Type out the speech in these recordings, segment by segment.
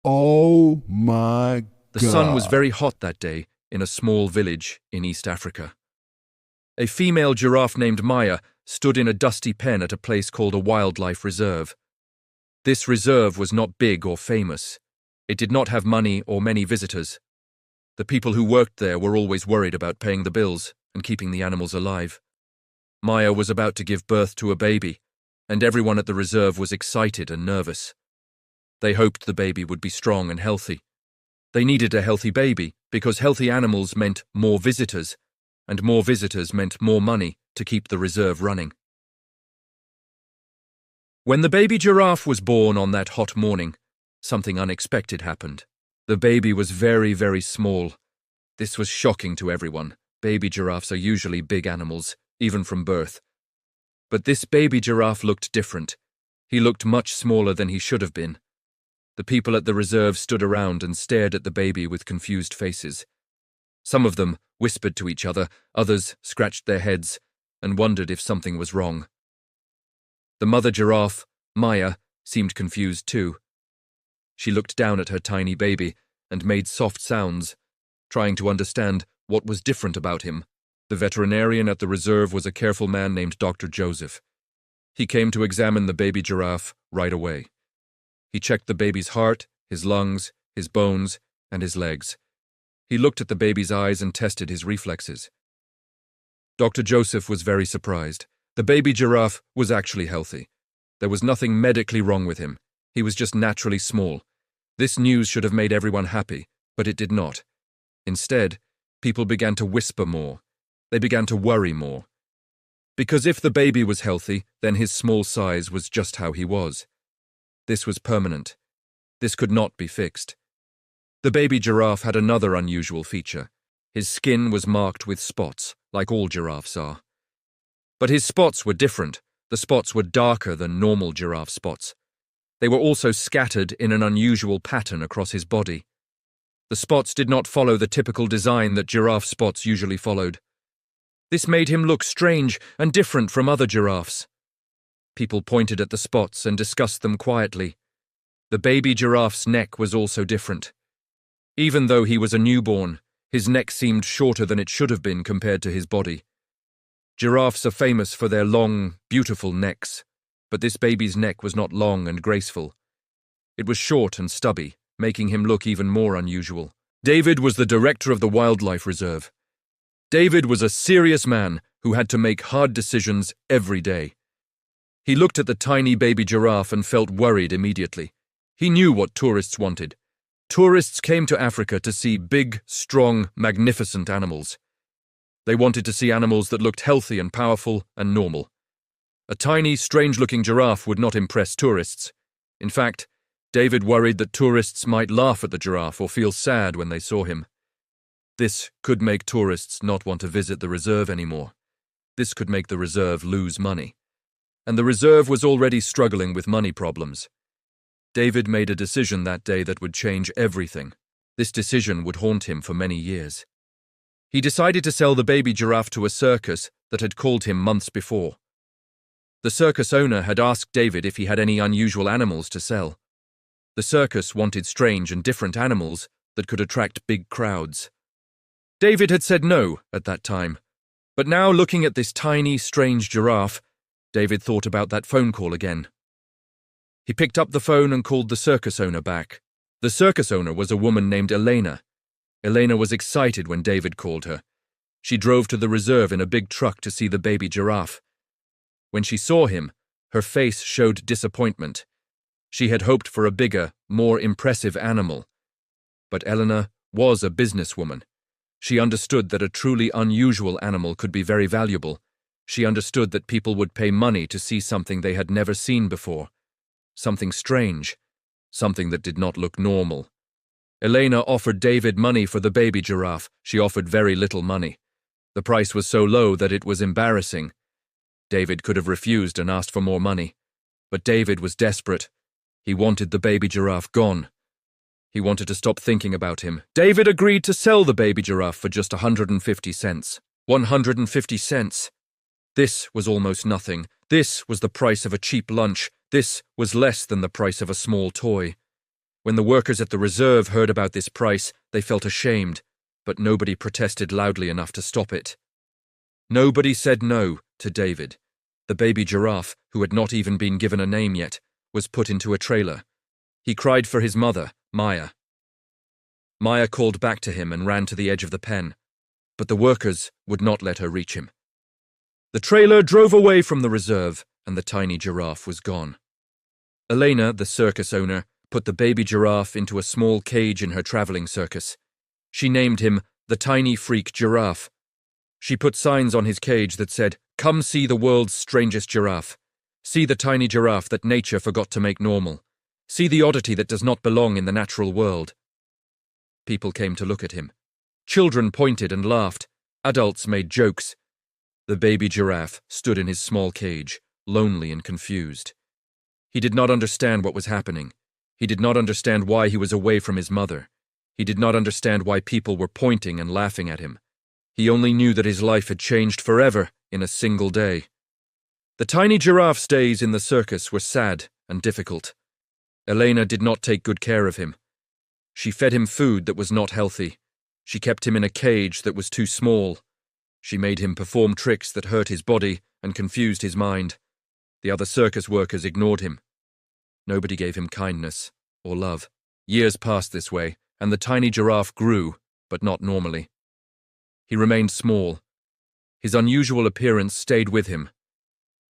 Oh my The sun was God. very hot that day in a small village in East Africa. A female giraffe named Maya stood in a dusty pen at a place called a wildlife reserve. This reserve was not big or famous. It did not have money or many visitors. The people who worked there were always worried about paying the bills and keeping the animals alive. Maya was about to give birth to a baby, and everyone at the reserve was excited and nervous. They hoped the baby would be strong and healthy. They needed a healthy baby because healthy animals meant more visitors, and more visitors meant more money to keep the reserve running. When the baby giraffe was born on that hot morning, something unexpected happened. The baby was very, very small. This was shocking to everyone. Baby giraffes are usually big animals, even from birth. But this baby giraffe looked different. He looked much smaller than he should have been. The people at the reserve stood around and stared at the baby with confused faces. Some of them whispered to each other, others scratched their heads and wondered if something was wrong. The mother giraffe, Maya, seemed confused too. She looked down at her tiny baby and made soft sounds, trying to understand what was different about him. The veterinarian at the reserve was a careful man named Dr. Joseph. He came to examine the baby giraffe right away. He checked the baby's heart, his lungs, his bones, and his legs. He looked at the baby's eyes and tested his reflexes. Dr. Joseph was very surprised. The baby giraffe was actually healthy. There was nothing medically wrong with him. He was just naturally small. This news should have made everyone happy, but it did not. Instead, people began to whisper more. They began to worry more. Because if the baby was healthy, then his small size was just how he was. This was permanent. This could not be fixed. The baby giraffe had another unusual feature. His skin was marked with spots, like all giraffes are. But his spots were different. The spots were darker than normal giraffe spots. They were also scattered in an unusual pattern across his body. The spots did not follow the typical design that giraffe spots usually followed. This made him look strange and different from other giraffes. People pointed at the spots and discussed them quietly. The baby giraffe's neck was also different. Even though he was a newborn, his neck seemed shorter than it should have been compared to his body. Giraffes are famous for their long, beautiful necks, but this baby's neck was not long and graceful. It was short and stubby, making him look even more unusual. David was the director of the wildlife reserve. David was a serious man who had to make hard decisions every day. He looked at the tiny baby giraffe and felt worried immediately. He knew what tourists wanted. Tourists came to Africa to see big, strong, magnificent animals. They wanted to see animals that looked healthy and powerful and normal. A tiny, strange-looking giraffe would not impress tourists. In fact, David worried that tourists might laugh at the giraffe or feel sad when they saw him. This could make tourists not want to visit the reserve anymore. This could make the reserve lose money. And the reserve was already struggling with money problems. David made a decision that day that would change everything. This decision would haunt him for many years. He decided to sell the baby giraffe to a circus that had called him months before. The circus owner had asked David if he had any unusual animals to sell. The circus wanted strange and different animals that could attract big crowds. David had said no at that time, but now looking at this tiny, strange giraffe, David thought about that phone call again. He picked up the phone and called the circus owner back. The circus owner was a woman named Elena. Elena was excited when David called her. She drove to the reserve in a big truck to see the baby giraffe. When she saw him, her face showed disappointment. She had hoped for a bigger, more impressive animal. But Elena was a businesswoman. She understood that a truly unusual animal could be very valuable. She understood that people would pay money to see something they had never seen before. Something strange. Something that did not look normal. Elena offered David money for the baby giraffe. She offered very little money. The price was so low that it was embarrassing. David could have refused and asked for more money. But David was desperate. He wanted the baby giraffe gone. He wanted to stop thinking about him. David agreed to sell the baby giraffe for just 150 cents. 150 cents. This was almost nothing. This was the price of a cheap lunch. This was less than the price of a small toy. When the workers at the reserve heard about this price, they felt ashamed, but nobody protested loudly enough to stop it. Nobody said no to David. The baby giraffe, who had not even been given a name yet, was put into a trailer. He cried for his mother, Maya. Maya called back to him and ran to the edge of the pen, but the workers would not let her reach him. The trailer drove away from the reserve, and the tiny giraffe was gone. Elena, the circus owner, put the baby giraffe into a small cage in her traveling circus. She named him the Tiny Freak Giraffe. She put signs on his cage that said, "Come see the world's strangest giraffe. See the tiny giraffe that nature forgot to make normal. See the oddity that does not belong in the natural world." People came to look at him. Children pointed and laughed. Adults made jokes. The baby giraffe stood in his small cage, lonely and confused. He did not understand what was happening. He did not understand why he was away from his mother. He did not understand why people were pointing and laughing at him. He only knew that his life had changed forever in a single day. The tiny giraffe's days in the circus were sad and difficult. Elena did not take good care of him. She fed him food that was not healthy. She kept him in a cage that was too small. She made him perform tricks that hurt his body and confused his mind. The other circus workers ignored him. Nobody gave him kindness or love. Years passed this way, and the tiny giraffe grew, but not normally. He remained small. His unusual appearance stayed with him,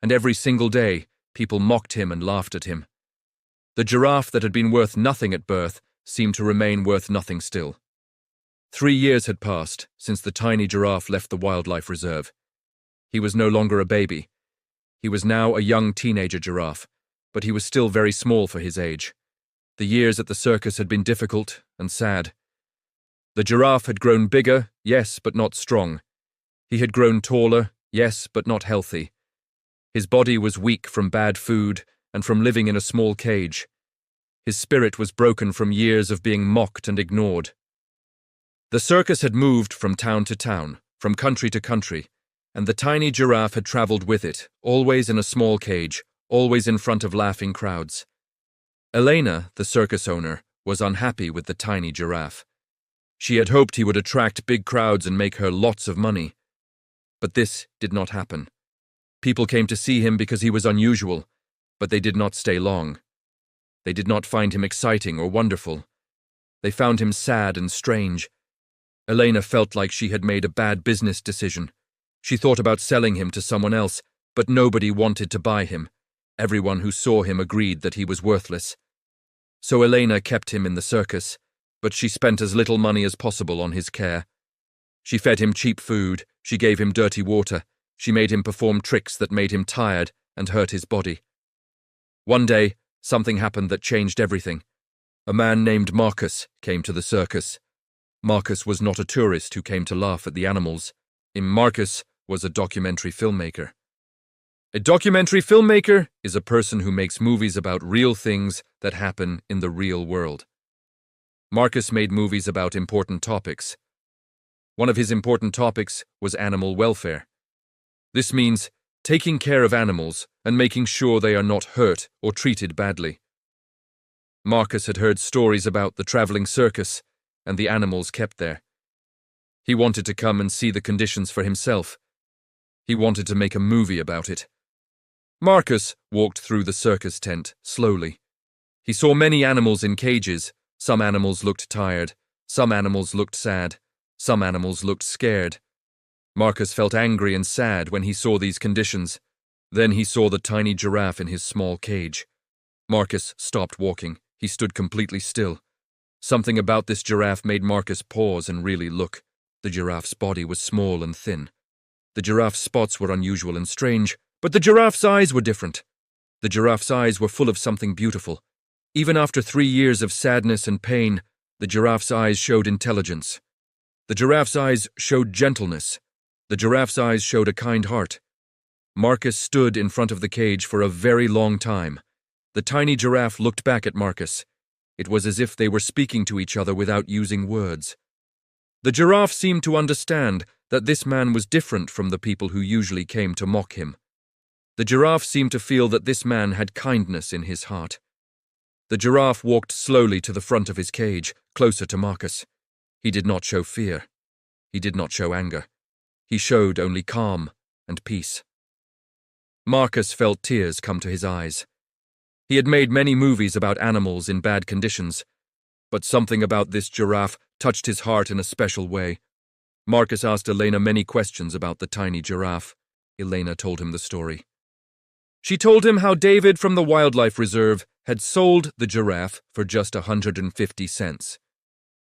and every single day people mocked him and laughed at him. The giraffe that had been worth nothing at birth seemed to remain worth nothing still. 3 years had passed since the tiny giraffe left the wildlife reserve. He was no longer a baby. He was now a young teenager giraffe, but he was still very small for his age. The years at the circus had been difficult and sad. The giraffe had grown bigger, yes, but not strong. He had grown taller, yes, but not healthy. His body was weak from bad food and from living in a small cage. His spirit was broken from years of being mocked and ignored. The circus had moved from town to town, from country to country, and the tiny giraffe had traveled with it, always in a small cage, always in front of laughing crowds. Elena, the circus owner, was unhappy with the tiny giraffe. She had hoped he would attract big crowds and make her lots of money. But this did not happen. People came to see him because he was unusual, but they did not stay long. They did not find him exciting or wonderful. They found him sad and strange. Elena felt like she had made a bad business decision. She thought about selling him to someone else, but nobody wanted to buy him. Everyone who saw him agreed that he was worthless. So Elena kept him in the circus, but she spent as little money as possible on his care. She fed him cheap food, she gave him dirty water, she made him perform tricks that made him tired and hurt his body. One day, something happened that changed everything. A man named Marcus came to the circus. Marcus was not a tourist who came to laugh at the animals. Marcus was a documentary filmmaker. A documentary filmmaker is a person who makes movies about real things that happen in the real world. Marcus made movies about important topics. One of his important topics was animal welfare. This means taking care of animals and making sure they are not hurt or treated badly. Marcus had heard stories about the traveling circus and the animals kept there. He wanted to come and see the conditions for himself. He wanted to make a movie about it. Marcus walked through the circus tent slowly. He saw many animals in cages. Some animals looked tired. Some animals looked sad. Some animals looked scared. Marcus felt angry and sad when he saw these conditions. Then he saw the tiny giraffe in his small cage. Marcus stopped walking. He stood completely still. Something about this giraffe made Marcus pause and really look. The giraffe's body was small and thin. The giraffe's spots were unusual and strange, but the giraffe's eyes were different. The giraffe's eyes were full of something beautiful. Even after 3 years of sadness and pain, the giraffe's eyes showed intelligence. The giraffe's eyes showed gentleness. The giraffe's eyes showed a kind heart. Marcus stood in front of the cage for a very long time. The tiny giraffe looked back at Marcus. It was as if they were speaking to each other without using words. The giraffe seemed to understand that this man was different from the people who usually came to mock him. The giraffe seemed to feel that this man had kindness in his heart. The giraffe walked slowly to the front of his cage, closer to Marcus. He did not show fear. He did not show anger. He showed only calm and peace. Marcus felt tears come to his eyes. He had made many movies about animals in bad conditions, but something about this giraffe touched his heart in a special way. Marcus asked Elena many questions about the tiny giraffe. Elena told him the story. She told him how David from the wildlife reserve had sold the giraffe for just 150 cents.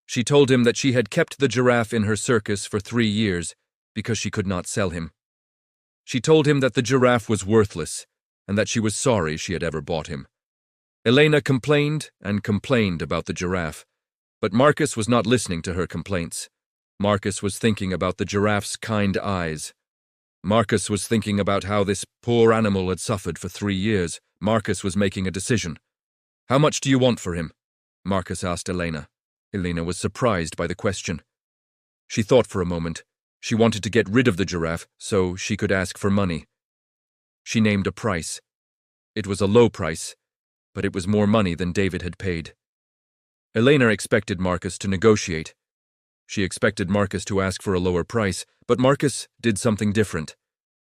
She told him that she had kept the giraffe in her circus for 3 years because she could not sell him. She told him that the giraffe was worthless and that she was sorry she had ever bought him. Elena complained and complained about the giraffe, but Marcus was not listening to her complaints. Marcus was thinking about the giraffe's kind eyes. Marcus was thinking about how this poor animal had suffered for 3 years. Marcus was making a decision. "How much do you want for him?" Marcus asked Elena. Elena was surprised by the question. She thought for a moment. She wanted to get rid of the giraffe so she could ask for money. She named a price. It was a low price, but it was more money than David had paid. Elena expected Marcus to negotiate. She expected Marcus to ask for a lower price, but Marcus did something different.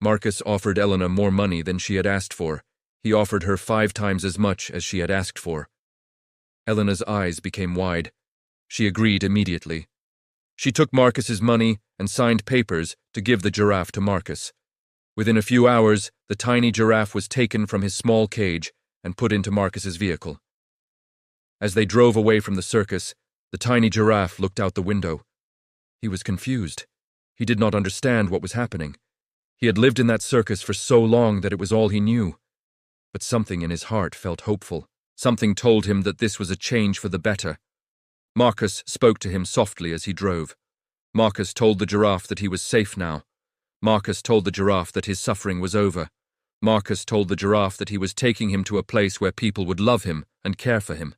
Marcus offered Elena more money than she had asked for. He offered her 5 times as much as she had asked for. Elena's eyes became wide. She agreed immediately. She took Marcus's money and signed papers to give the giraffe to Marcus. Within a few hours, the tiny giraffe was taken from his small cage and put into Marcus's vehicle. As they drove away from the circus, the tiny giraffe looked out the window. He was confused. He did not understand what was happening. He had lived in that circus for so long that it was all he knew. But something in his heart felt hopeful. Something told him that this was a change for the better. Marcus spoke to him softly as he drove. Marcus told the giraffe that he was safe now. Marcus told the giraffe that his suffering was over. Marcus told the giraffe that he was taking him to a place where people would love him and care for him.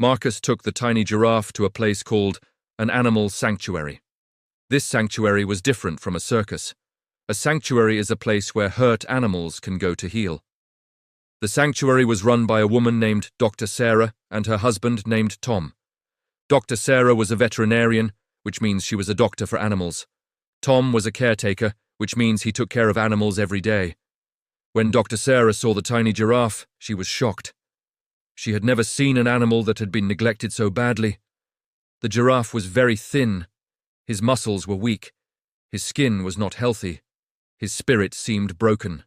Marcus took the tiny giraffe to a place called an animal sanctuary. This sanctuary was different from a circus. A sanctuary is a place where hurt animals can go to heal. The sanctuary was run by a woman named Dr. Sarah and her husband named Tom. Dr. Sarah was a veterinarian, which means she was a doctor for animals. Tom was a caretaker, which means he took care of animals every day. When Dr. Sarah saw the tiny giraffe, she was shocked. She had never seen an animal that had been neglected so badly. The giraffe was very thin. His muscles were weak. His skin was not healthy. His spirit seemed broken.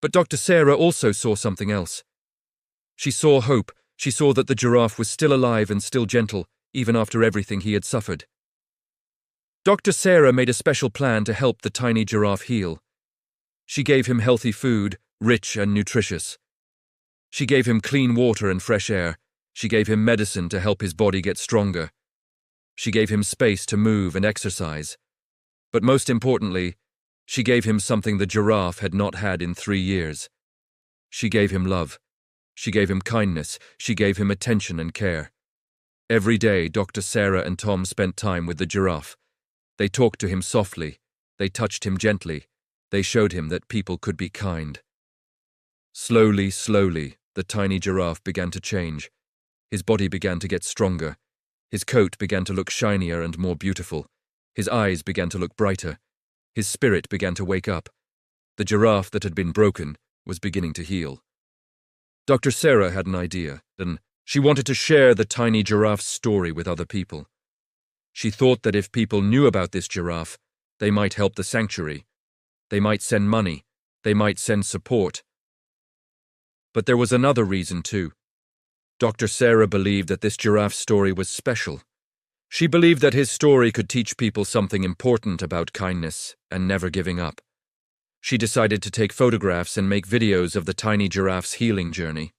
But Dr. Sarah also saw something else. She saw hope. She saw that the giraffe was still alive and still gentle, even after everything he had suffered. Dr. Sarah made a special plan to help the tiny giraffe heal. She gave him healthy food, rich and nutritious. She gave him clean water and fresh air. She gave him medicine to help his body get stronger. She gave him space to move and exercise. But most importantly, she gave him something the giraffe had not had in 3 years. She gave him love. She gave him kindness. She gave him attention and care. Every day, Dr. Sarah and Tom spent time with the giraffe. They talked to him softly. They touched him gently. They showed him that people could be kind. Slowly, slowly, the tiny giraffe began to change. His body began to get stronger. His coat began to look shinier and more beautiful. His eyes began to look brighter. His spirit began to wake up. The giraffe that had been broken was beginning to heal. Dr. Sarah had an idea, and she wanted to share the tiny giraffe's story with other people. She thought that if people knew about this giraffe, they might help the sanctuary. They might send money. They might send support. But there was another reason too. Dr. Sarah believed that this giraffe's story was special. She believed that his story could teach people something important about kindness and never giving up. She decided to take photographs and make videos of the tiny giraffe's healing journey.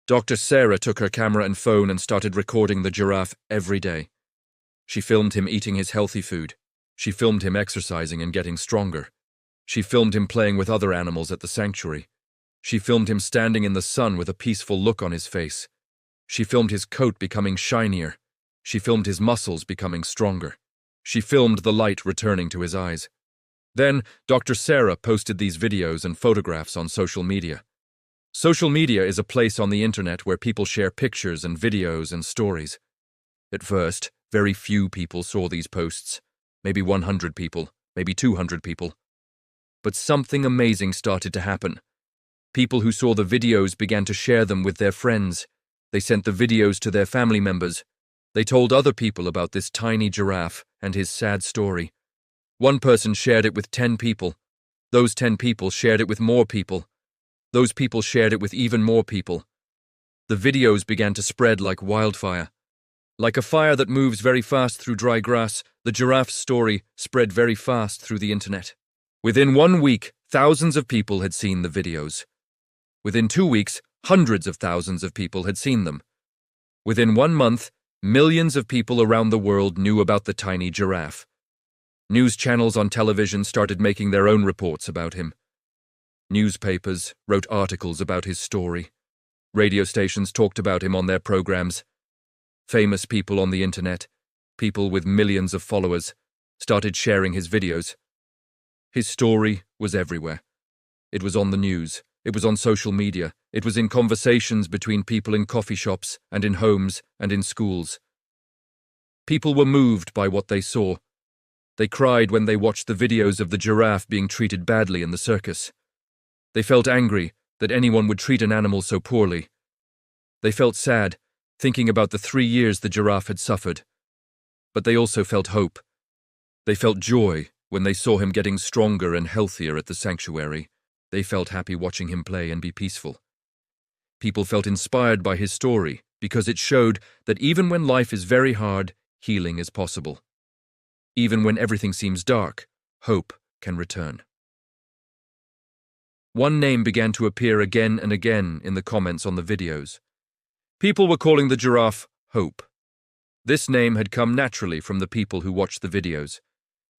Dr. Sarah took her camera and phone and started recording the giraffe every day. She filmed him eating his healthy food. She filmed him exercising and getting stronger. She filmed him playing with other animals at the sanctuary. She filmed him standing in the sun with a peaceful look on his face. She filmed his coat becoming shinier. She filmed his muscles becoming stronger. She filmed the light returning to his eyes. Then, Dr. Sarah posted these videos and photographs on social media. Social media is a place on the internet where people share pictures and videos and stories. At first, very few people saw these posts. Maybe 100 people, maybe 200 people. But something amazing started to happen. People who saw the videos began to share them with their friends. They sent the videos to their family members. They told other people about this tiny giraffe and his sad story. One person shared it with 10 people. Those 10 people shared it with more people. Those people shared it with even more people. The videos began to spread like wildfire. Like a fire that moves very fast through dry grass, the giraffe's story spread very fast through the internet. Within 1 week, thousands of people had seen the videos. Within 2 weeks, hundreds of thousands of people had seen them. Within 1 month, millions of people around the world knew about the tiny giraffe. News channels on television started making their own reports about him. Newspapers wrote articles about his story. Radio stations talked about him on their programs. Famous people on the internet, people with millions of followers, started sharing his videos. His story was everywhere. It was on the news. It was on social media. It was in conversations between people in coffee shops and in homes and in schools. People were moved by what they saw. They cried when they watched the videos of the giraffe being treated badly in the circus. They felt angry that anyone would treat an animal so poorly. They felt sad, thinking about the 3 years the giraffe had suffered. But they also felt hope. They felt joy when they saw him getting stronger and healthier at the sanctuary. They felt happy watching him play and be peaceful. People felt inspired by his story because it showed that even when life is very hard, healing is possible. Even when everything seems dark, hope can return. One name began to appear again and again in the comments on the videos. People were calling the giraffe Hope. This name had come naturally from the people who watched the videos.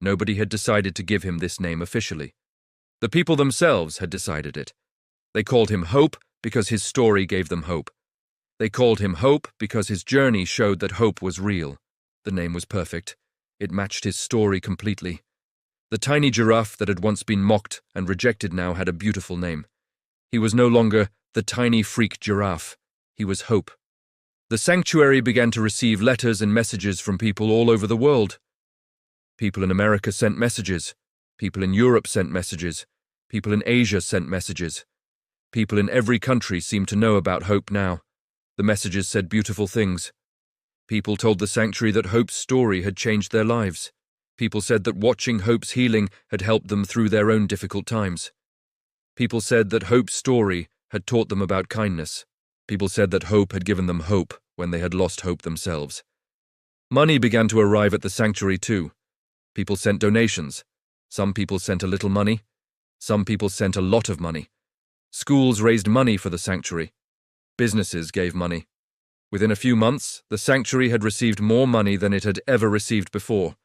Nobody had decided to give him this name officially. The people themselves had decided it. They called him Hope because his story gave them hope. They called him Hope because his journey showed that hope was real. The name was perfect. It matched his story completely. The tiny giraffe that had once been mocked and rejected now had a beautiful name. He was no longer the tiny freak giraffe. He was Hope. The sanctuary began to receive letters and messages from people all over the world. People in America sent messages. People in Europe sent messages. People in Asia sent messages. People in every country seemed to know about Hope now. The messages said beautiful things. People told the sanctuary that Hope's story had changed their lives. People said that watching Hope's healing had helped them through their own difficult times. People said that Hope's story had taught them about kindness. People said that Hope had given them hope when they had lost hope themselves. Money began to arrive at the sanctuary too. People sent donations. Some people sent a little money. Some people sent a lot of money. Schools raised money for the sanctuary. Businesses gave money. Within a few months, the sanctuary had received more money than it had ever received before.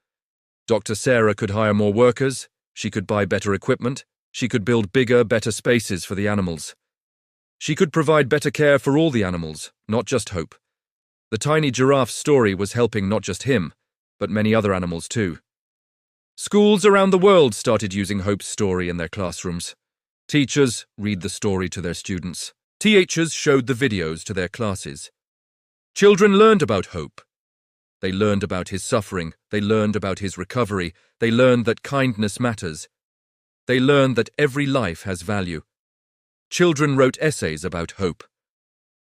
Dr. Sarah could hire more workers, she could buy better equipment, she could build bigger, better spaces for the animals. She could provide better care for all the animals, not just Hope. The tiny giraffe's story was helping not just him, but many other animals too. Schools around the world started using Hope's story in their classrooms. Teachers read the story to their students. Teachers showed the videos to their classes. Children learned about Hope. They learned about his suffering. They learned about his recovery. They learned that kindness matters. They learned that every life has value. Children wrote essays about hope.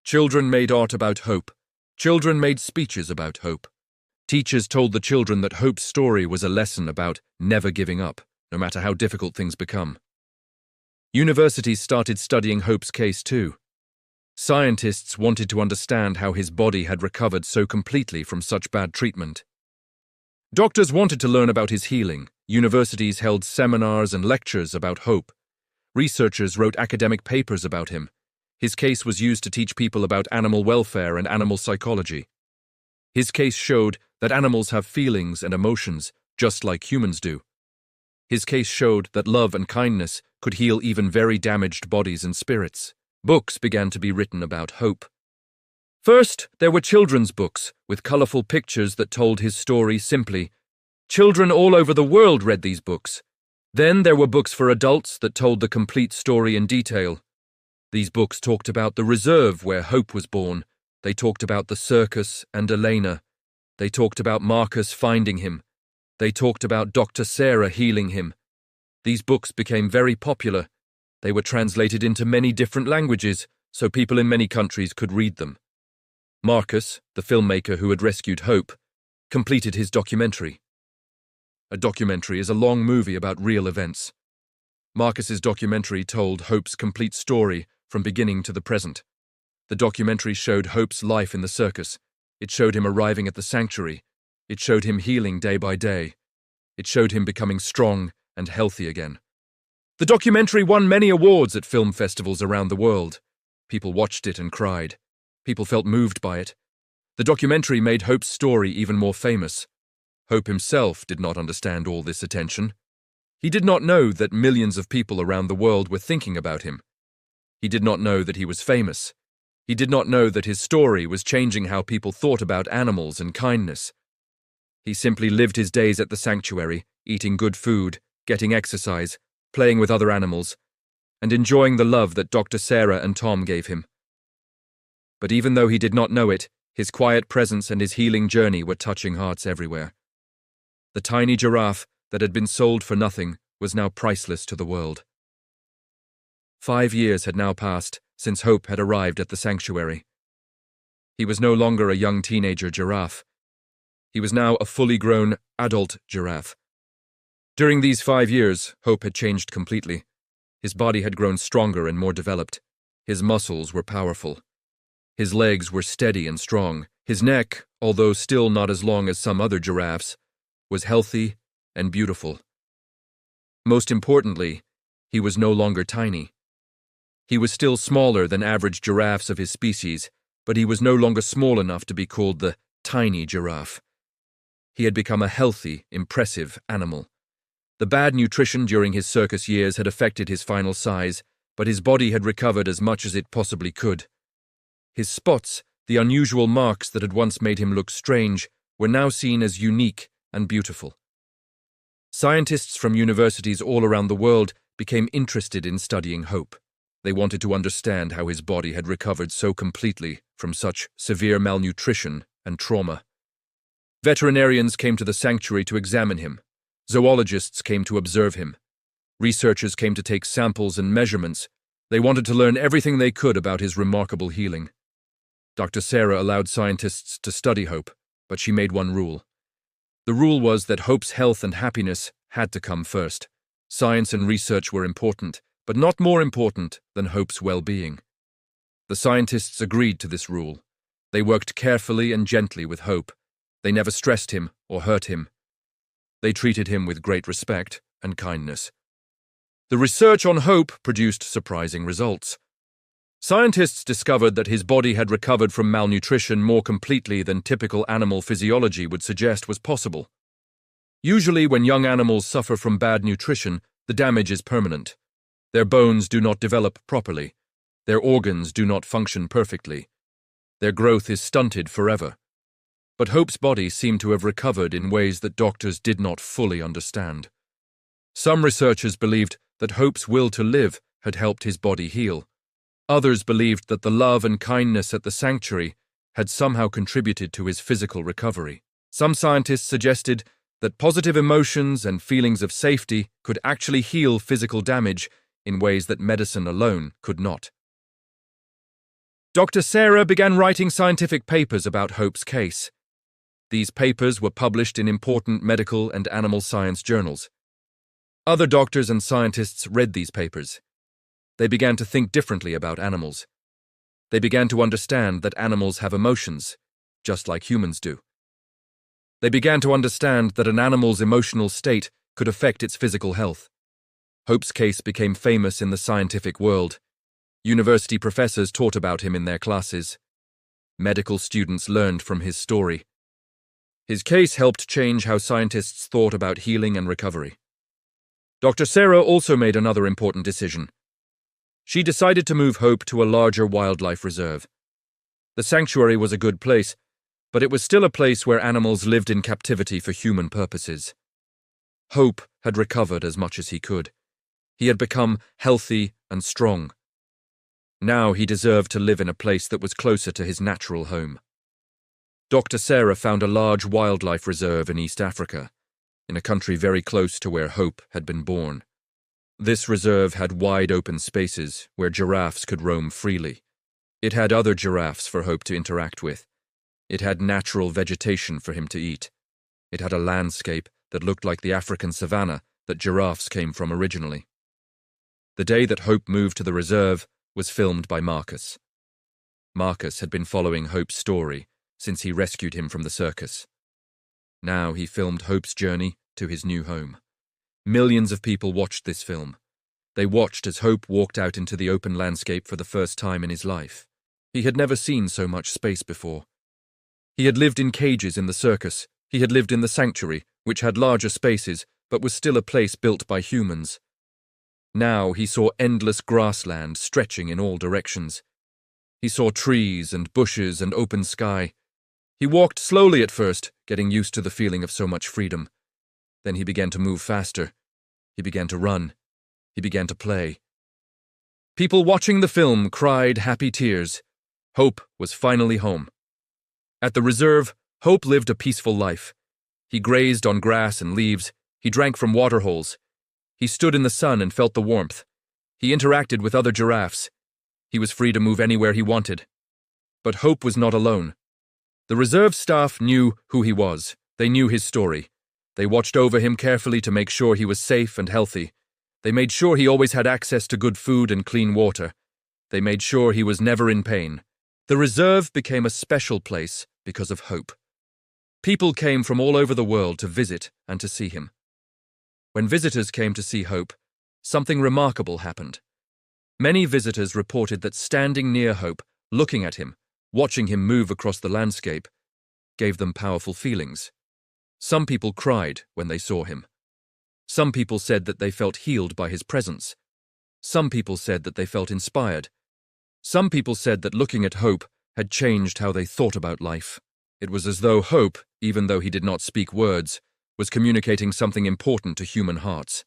Children made art about hope. Children made speeches about hope. Teachers told the children that Hope's story was a lesson about never giving up, no matter how difficult things become. Universities started studying Hope's case too. Scientists wanted to understand how his body had recovered so completely from such bad treatment. Doctors wanted to learn about his healing. Universities held seminars and lectures about Hope. Researchers wrote academic papers about him. His case was used to teach people about animal welfare and animal psychology. His case showed that animals have feelings and emotions, just like humans do. His case showed that love and kindness could heal even very damaged bodies and spirits. Books began to be written about Hope. First, there were children's books with colorful pictures that told his story simply. Children all over the world read these books. Then there were books for adults that told the complete story in detail. These books talked about the reserve where Hope was born. They talked about the circus and Elena. They talked about Marcus finding him. They talked about Dr. Sarah healing him. These books became very popular. They were translated into many different languages, so people in many countries could read them. Marcus, the filmmaker who had rescued Hope, completed his documentary. A documentary is a long movie about real events. Marcus's documentary told Hope's complete story from beginning to the present. The documentary showed Hope's life in the circus. It showed him arriving at the sanctuary. It showed him healing day by day. It showed him becoming strong and healthy again. The documentary won many awards at film festivals around the world. People watched it and cried. People felt moved by it. The documentary made Hope's story even more famous. Hope himself did not understand all this attention. He did not know that millions of people around the world were thinking about him. He did not know that he was famous. He did not know that his story was changing how people thought about animals and kindness. He simply lived his days at the sanctuary, eating good food, getting exercise, playing with other animals, and enjoying the love that Dr. Sarah and Tom gave him. But even though he did not know it, his quiet presence and his healing journey were touching hearts everywhere. The tiny giraffe that had been sold for nothing was now priceless to the world. 5 years had now passed since Hope had arrived at the sanctuary. He was no longer a young teenager giraffe. He was now a fully grown adult giraffe. During these 5 years, Hope had changed completely. His body had grown stronger and more developed. His muscles were powerful. His legs were steady and strong. His neck, although still not as long as some other giraffes, was healthy and beautiful. Most importantly, he was no longer tiny. He was still smaller than average giraffes of his species, but he was no longer small enough to be called the tiny giraffe. He had become a healthy, impressive animal. The bad nutrition during his circus years had affected his final size, but his body had recovered as much as it possibly could. His spots, the unusual marks that had once made him look strange, were now seen as unique and beautiful. Scientists from universities all around the world became interested in studying Hope. They wanted to understand how his body had recovered so completely from such severe malnutrition and trauma. Veterinarians came to the sanctuary to examine him. Zoologists came to observe him. Researchers came to take samples and measurements. They wanted to learn everything they could about his remarkable healing. Dr. Sarah allowed scientists to study Hope, but she made one rule. The rule was that Hope's health and happiness had to come first. Science and research were important, but not more important than Hope's well-being. The scientists agreed to this rule. They worked carefully and gently with Hope. They never stressed him or hurt him. They treated him with great respect and kindness. The research on Hope produced surprising results. Scientists discovered that his body had recovered from malnutrition more completely than typical animal physiology would suggest was possible. Usually, when young animals suffer from bad nutrition, the damage is permanent. Their bones do not develop properly. Their organs do not function perfectly. Their growth is stunted forever. But Hope's body seemed to have recovered in ways that doctors did not fully understand. Some researchers believed that Hope's will to live had helped his body heal. Others believed that the love and kindness at the sanctuary had somehow contributed to his physical recovery. Some scientists suggested that positive emotions and feelings of safety could actually heal physical damage in ways that medicine alone could not. Dr. Sarah began writing scientific papers about Hope's case. These papers were published in important medical and animal science journals. Other doctors and scientists read these papers. They began to think differently about animals. They began to understand that animals have emotions, just like humans do. They began to understand that an animal's emotional state could affect its physical health. Hope's case became famous in the scientific world. University professors taught about him in their classes. Medical students learned from his story. His case helped change how scientists thought about healing and recovery. Dr. Sarah also made another important decision. She decided to move Hope to a larger wildlife reserve. The sanctuary was a good place, but it was still a place where animals lived in captivity for human purposes. Hope had recovered as much as he could. He had become healthy and strong. Now he deserved to live in a place that was closer to his natural home. Dr. Sarah found a large wildlife reserve in East Africa, in a country very close to where Hope had been born. This reserve had wide open spaces where giraffes could roam freely. It had other giraffes for Hope to interact with. It had natural vegetation for him to eat. It had a landscape that looked like the African savanna that giraffes came from originally. The day that Hope moved to the reserve was filmed by Marcus. Marcus had been following Hope's story since he rescued him from the circus. Now he filmed Hope's journey to his new home. Millions of people watched this film. They watched as Hope walked out into the open landscape for the first time in his life. He had never seen so much space before. He had lived in cages in the circus. He had lived in the sanctuary, which had larger spaces, but was still a place built by humans. Now he saw endless grassland stretching in all directions. He saw trees and bushes and open sky. He walked slowly at first, getting used to the feeling of so much freedom. Then he began to move faster. He began to run. He began to play. People watching the film cried happy tears. Hope was finally home. At the reserve, Hope lived a peaceful life. He grazed on grass and leaves. He drank from water holes. He stood in the sun and felt the warmth. He interacted with other giraffes. He was free to move anywhere he wanted. But Hope was not alone. The reserve staff knew who he was. They knew his story. They watched over him carefully to make sure he was safe and healthy. They made sure he always had access to good food and clean water. They made sure he was never in pain. The reserve became a special place because of Hope. People came from all over the world to visit and to see him. When visitors came to see Hope, something remarkable happened. Many visitors reported that standing near Hope, looking at him, watching him move across the landscape, gave them powerful feelings. Some people cried when they saw him. Some people said that they felt healed by his presence. Some people said that they felt inspired. Some people said that looking at Hope had changed how they thought about life. It was as though Hope, even though he did not speak words, was communicating something important to human hearts.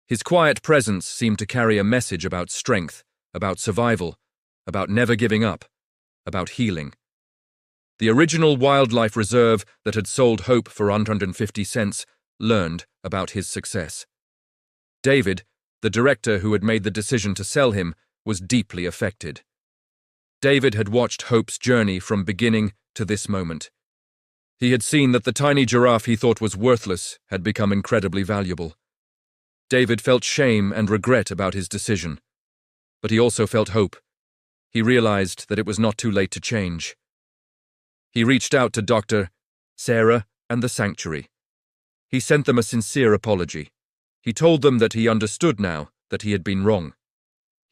His quiet presence seemed to carry a message about strength, about survival, about never giving up, about healing. The original wildlife reserve that had sold Hope for 150 cents learned about his success. David, the director who had made the decision to sell him, was deeply affected. David had watched Hope's journey from beginning to this moment. He had seen that the tiny giraffe he thought was worthless had become incredibly valuable. David felt shame and regret about his decision, but he also felt hope. He realized that it was not too late to change. He reached out to Dr. Sarah and the sanctuary. He sent them a sincere apology. He told them that he understood now that he had been wrong.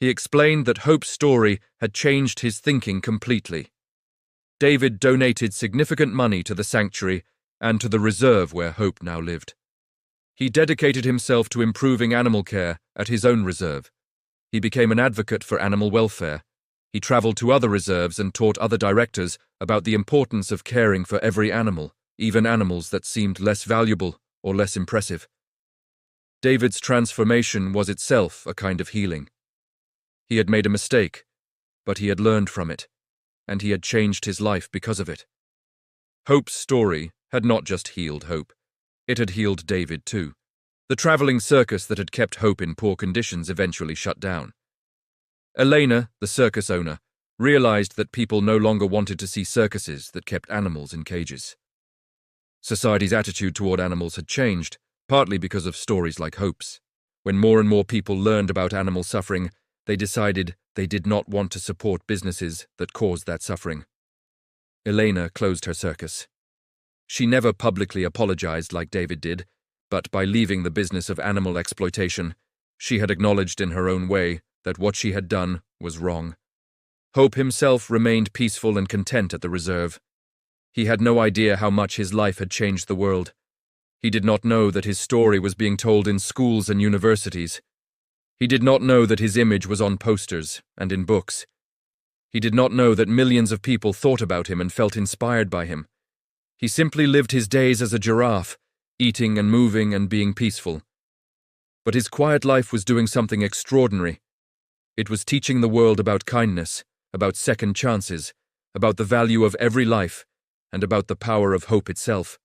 He explained that Hope's story had changed his thinking completely. David donated significant money to the sanctuary and to the reserve where Hope now lived. He dedicated himself to improving animal care at his own reserve. He became an advocate for animal welfare. He traveled to other reserves and taught other directors about the importance of caring for every animal, even animals that seemed less valuable or less impressive. David's transformation was itself a kind of healing. He had made a mistake, but he had learned from it, and he had changed his life because of it. Hope's story had not just healed Hope, it had healed David too. The traveling circus that had kept Hope in poor conditions eventually shut down. Elena, the circus owner, realized that people no longer wanted to see circuses that kept animals in cages. Society's attitude toward animals had changed, partly because of stories like Hope's. When more and more people learned about animal suffering, they decided they did not want to support businesses that caused that suffering. Elena closed her circus. She never publicly apologized like David did, but by leaving the business of animal exploitation, she had acknowledged in her own way that what she had done was wrong. Hope himself remained peaceful and content at the reserve. He had no idea how much his life had changed the world. He did not know that his story was being told in schools and universities. He did not know that his image was on posters and in books. He did not know that millions of people thought about him and felt inspired by him. He simply lived his days as a giraffe, eating and moving and being peaceful. But his quiet life was doing something extraordinary. It was teaching the world about kindness, about second chances, about the value of every life, and about the power of hope itself.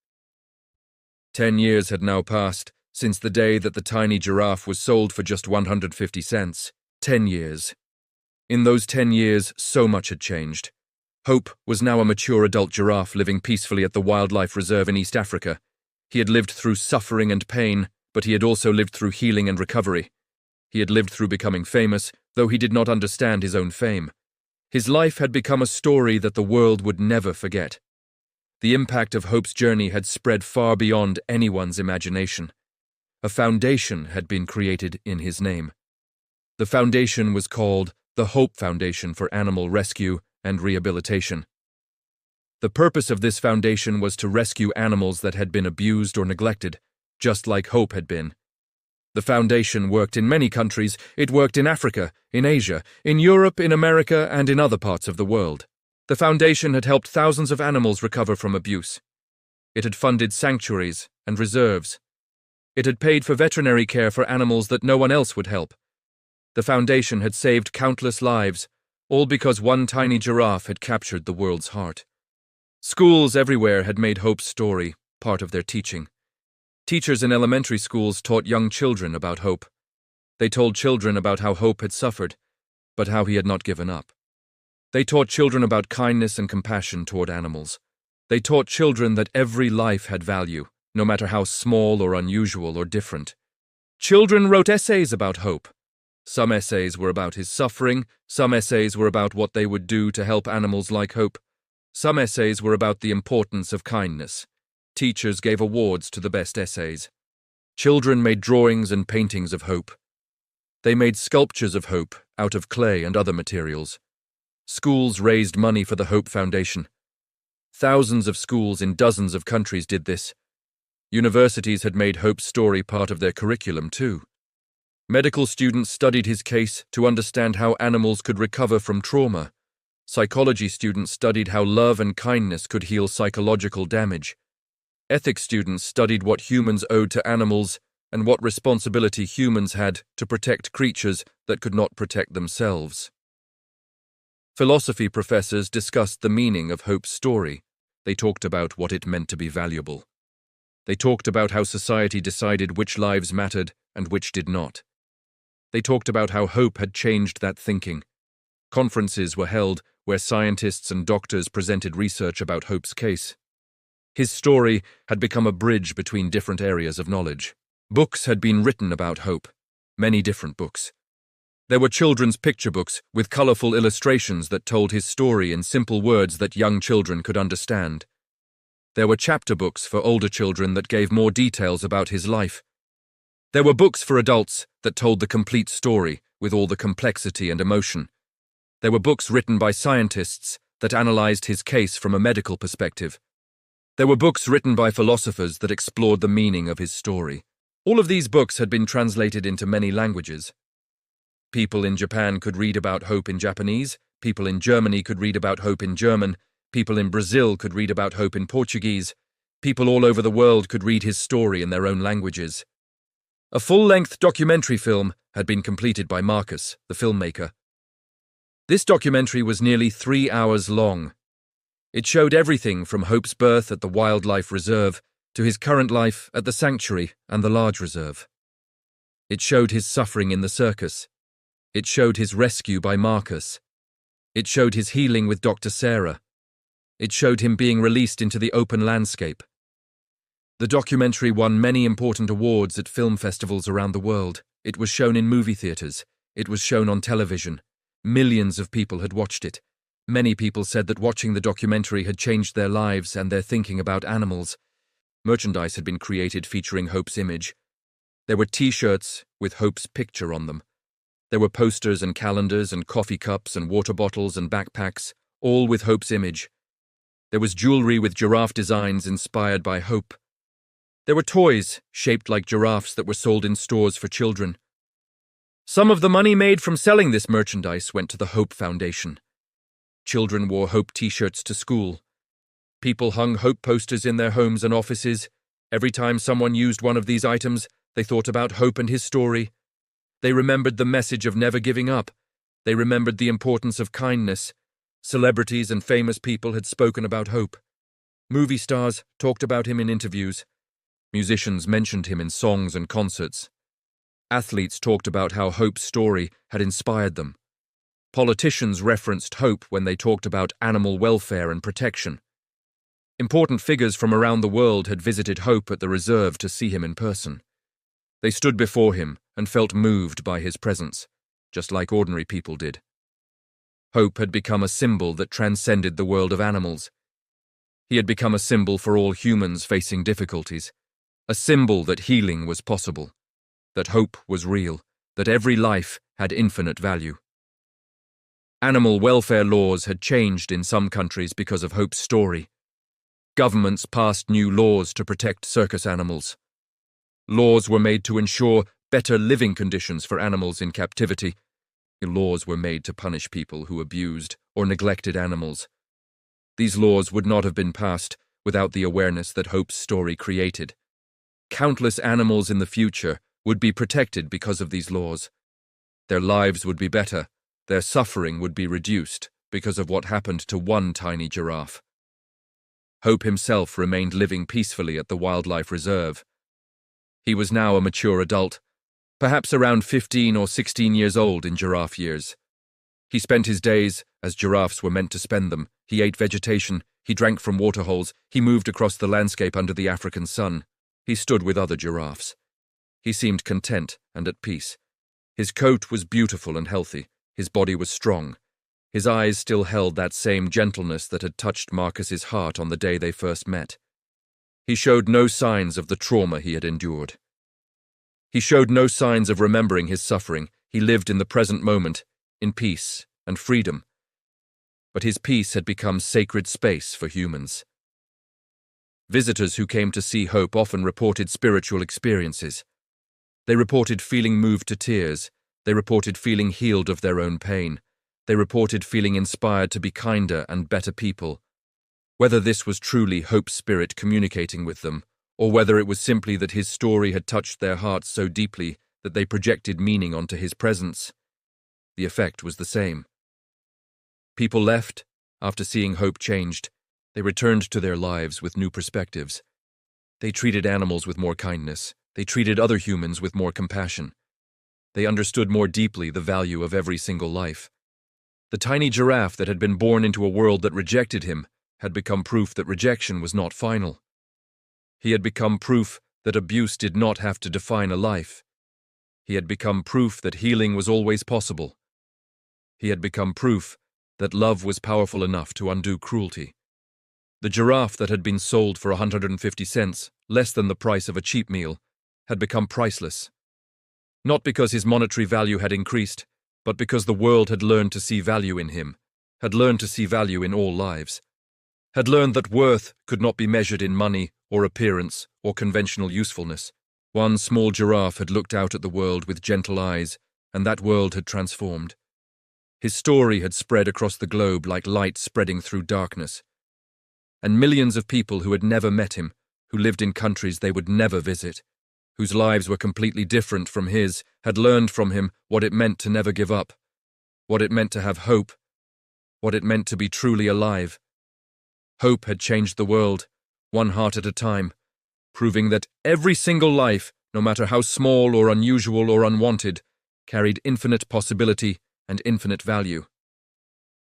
10 years had now passed since the day that the tiny giraffe was sold for just 150 cents. 10 years. In those 10 years, so much had changed. Hope was now a mature adult giraffe living peacefully at the wildlife reserve in East Africa. He had lived through suffering and pain, but he had also lived through healing and recovery. He had lived through becoming famous, though he did not understand his own fame. His life had become a story that the world would never forget. The impact of Hope's journey had spread far beyond anyone's imagination. A foundation had been created in his name. The foundation was called the Hope Foundation for Animal Rescue and Rehabilitation. The purpose of this foundation was to rescue animals that had been abused or neglected, just like Hope had been. The foundation worked in many countries. It worked in Africa, in Asia, in Europe, in America, and in other parts of the world. The foundation had helped thousands of animals recover from abuse. It had funded sanctuaries and reserves. It had paid for veterinary care for animals that no one else would help. The foundation had saved countless lives, all because one tiny giraffe had captured the world's heart. Schools everywhere had made Hope's story part of their teaching. Teachers in elementary schools taught young children about Hope. They told children about how Hope had suffered, but how he had not given up. They taught children about kindness and compassion toward animals. They taught children that every life had value, no matter how small or unusual or different. Children wrote essays about Hope. Some essays were about his suffering, some essays were about what they would do to help animals like Hope. Some essays were about the importance of kindness. Teachers gave awards to the best essays. Children made drawings and paintings of Hope. They made sculptures of Hope out of clay and other materials. Schools raised money for the Hope Foundation. Thousands of schools in dozens of countries did this. Universities had made Hope's story part of their curriculum too. Medical students studied his case to understand how animals could recover from trauma. Psychology students studied how love and kindness could heal psychological damage. Ethics students studied what humans owed to animals and what responsibility humans had to protect creatures that could not protect themselves. Philosophy professors discussed the meaning of Hope's story. They talked about what it meant to be valuable. They talked about how society decided which lives mattered and which did not. They talked about how Hope had changed that thinking. Conferences were held where scientists and doctors presented research about Hope's case. His story had become a bridge between different areas of knowledge. Books had been written about Hope, many different books. There were children's picture books with colorful illustrations that told his story in simple words that young children could understand. There were chapter books for older children that gave more details about his life. There were books for adults that told the complete story with all the complexity and emotion. There were books written by scientists that analyzed his case from a medical perspective. There were books written by philosophers that explored the meaning of his story. All of these books had been translated into many languages. People in Japan could read about Hope in Japanese, people in Germany could read about Hope in German, people in Brazil could read about Hope in Portuguese, people all over the world could read his story in their own languages. A full-length documentary film had been completed by Marcus, the filmmaker. This documentary was nearly 3 hours long. It showed everything from Hope's birth at the wildlife reserve to his current life at the sanctuary and the large reserve. It showed his suffering in the circus. It showed his rescue by Marcus. It showed his healing with Dr. Sarah. It showed him being released into the open landscape. The documentary won many important awards at film festivals around the world. It was shown in movie theaters. It was shown on television. Millions of people had watched it. Many people said that watching the documentary had changed their lives and their thinking about animals. Merchandise had been created featuring Hope's image. There were T-shirts with Hope's picture on them. There were posters and calendars and coffee cups and water bottles and backpacks, all with Hope's image. There was jewelry with giraffe designs inspired by Hope. There were toys shaped like giraffes that were sold in stores for children. Some of the money made from selling this merchandise went to the Hope Foundation. Children wore Hope T-shirts to school. People hung Hope posters in their homes and offices. Every time someone used one of these items, they thought about Hope and his story. They remembered the message of never giving up, They remembered the importance of kindness. Celebrities and famous people had spoken about Hope. Movie stars talked about him in interviews. Musicians mentioned him in songs and concerts. Athletes talked about how Hope's story had inspired them. Politicians referenced Hope when they talked about animal welfare and protection. Important figures from around the world had visited Hope at the reserve to see him in person. They stood before him and felt moved by his presence, just like ordinary people did. Hope had become a symbol that transcended the world of animals. He had become a symbol for all humans facing difficulties, a symbol that healing was possible, that hope was real, that every life had infinite value. Animal welfare laws had changed in some countries because of Hope's story. Governments passed new laws to protect circus animals. Laws were made to ensure better living conditions for animals in captivity. Laws were made to punish people who abused or neglected animals. These laws would not have been passed without the awareness that Hope's story created. Countless animals in the future would be protected because of these laws. Their lives would be better, their suffering would be reduced because of what happened to one tiny giraffe. Hope himself remained living peacefully at the wildlife reserve. He was now a mature adult, perhaps around 15 or 16 years old in giraffe years. He spent his days as giraffes were meant to spend them. He ate vegetation, he drank from waterholes, he moved across the landscape under the African sun. He stood with other giraffes. He seemed content and at peace. His coat was beautiful and healthy. His body was strong. His eyes still held that same gentleness that had touched Marcus's heart on the day they first met. He showed no signs of the trauma he had endured. He showed no signs of remembering his suffering. He lived in the present moment, in peace and freedom. But his peace had become sacred space for humans. Visitors who came to see Hope often reported spiritual experiences. They reported feeling moved to tears. They reported feeling healed of their own pain. They reported feeling inspired to be kinder and better people. Whether this was truly Hope's spirit communicating with them, or whether it was simply that his story had touched their hearts so deeply that they projected meaning onto his presence, the effect was the same. People left after seeing Hope changed. They returned to their lives with new perspectives. They treated animals with more kindness. They treated other humans with more compassion. They understood more deeply the value of every single life. The tiny giraffe that had been born into a world that rejected him had become proof that rejection was not final. He had become proof that abuse did not have to define a life. He had become proof that healing was always possible. He had become proof that love was powerful enough to undo cruelty. The giraffe that had been sold for 150 cents, less than the price of a cheap meal, had become priceless. Not because his monetary value had increased, but because the world had learned to see value in him, had learned to see value in all lives, had learned that worth could not be measured in money or appearance or conventional usefulness. One small giraffe had looked out at the world with gentle eyes, and that world had transformed. His story had spread across the globe like light spreading through darkness. And millions of people who had never met him, who lived in countries they would never visit, whose lives were completely different from his, had learned from him what it meant to never give up, what it meant to have hope, what it meant to be truly alive. Hope had changed the world, one heart at a time, proving that every single life, no matter how small or unusual or unwanted, carried infinite possibility and infinite value.